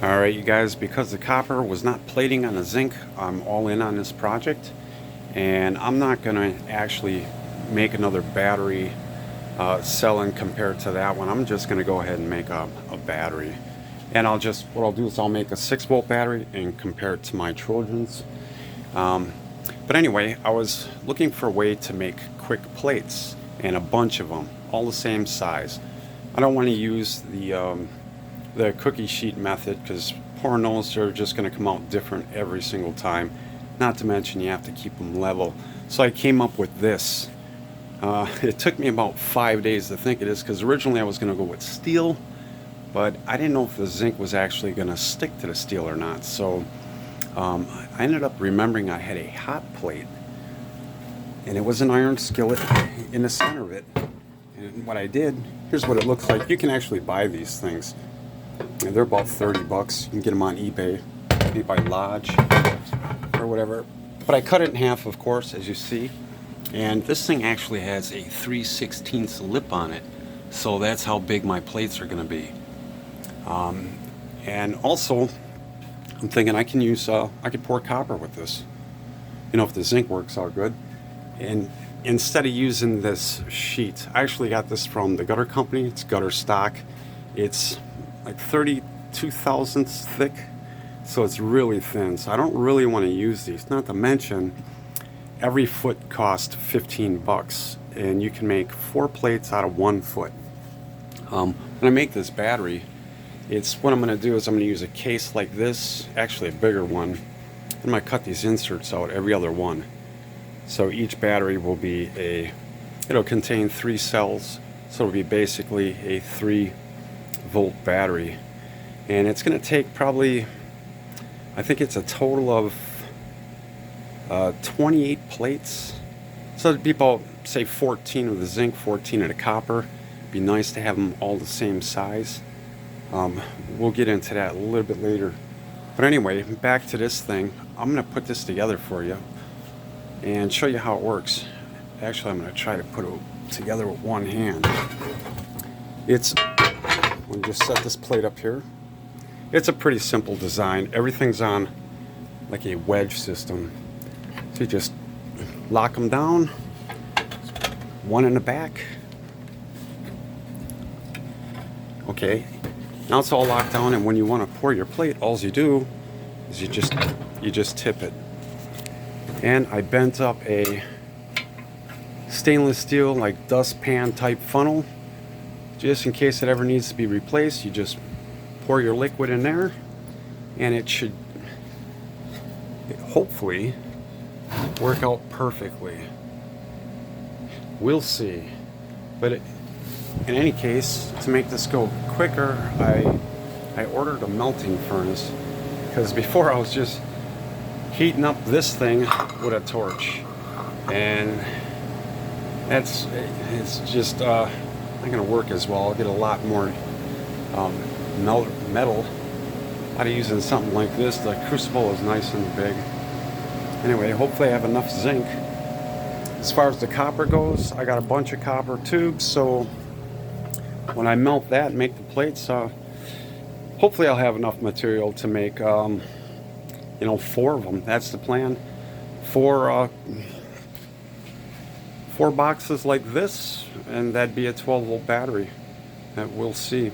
Alright, you guys, because the copper was not plating on the zinc, I'm all in on this project. And I'm not going to actually make another battery cell and compare it to that one. I'm just going to go ahead and make a battery. And what I'll do is I'll make a 6-volt battery and compare it to my Trojans. But anyway, I was looking for a way to make quick plates, and a bunch of them, all the same size. I don't want to use the cookie sheet method, because poor knows they're just going to come out different every single time. Not to mention you have to keep them level. So I came up with this. It took me about 5 days to think of this, because originally I was going to go with steel, but I didn't know if the zinc was actually going to stick to the steel or not. So I ended up remembering I had a hot plate, and it was an iron skillet in the center of it. And what I did, here's what it looks like. You can actually buy these things. And they're about 30 bucks. You can get them on eBay, maybe by Lodge or whatever. But I cut it in half, of course, as you see. And this thing actually has a 3/16 lip on it. So that's how big my plates are going to be. And also, I'm thinking I could pour copper with this. You know, if the zinc works out good. And instead of using this sheet, I actually got this from the Gutter Company. It's gutter stock. It's like 32 thousandths thick, so it's really thin. So I don't really want to use these. Not to mention, every foot costs 15 bucks, and you can make 4 plates out of 1 foot. When I make this battery, what I'm going to do is I'm going to use a case like this, actually a bigger one. I'm going to cut these inserts out every other one. So each battery will be it'll contain 3 cells, so it'll be basically a 3-volt battery. And it's going to take probably, I think it's a total of 28 plates. So it'd be about, say, 14 of the zinc, 14 of the copper. It'd be nice to have them all the same size. We'll get into that a little bit later. But anyway, back to this thing. I'm going to put this together for you and show you how it works. Actually, I'm going to try to put it together with one hand. We'll just set this plate up here. It's a pretty simple design. Everything's on like a wedge system. So you just lock them down, one in the back. Okay, now it's all locked down, and when you want to pour your plate, all you do is you just tip it. And I bent up a stainless steel, like dustpan type funnel, just in case it ever needs to be replaced. You just pour your liquid in there, and it should hopefully work out perfectly. We'll see. But in any case, to make this go quicker, I ordered a melting furnace, because before I was just heating up this thing with a torch, and it's just not going to work as well. I'll get a lot more metal out of using something like this. The crucible is nice and big. Anyway, hopefully I have enough zinc. As far as the copper goes, I got a bunch of copper tubes, so when I melt that and make the plates, hopefully I'll have enough material to make 4 of them. That's the plan. 4 boxes like this, and that'd be a 12-volt battery. We'll see.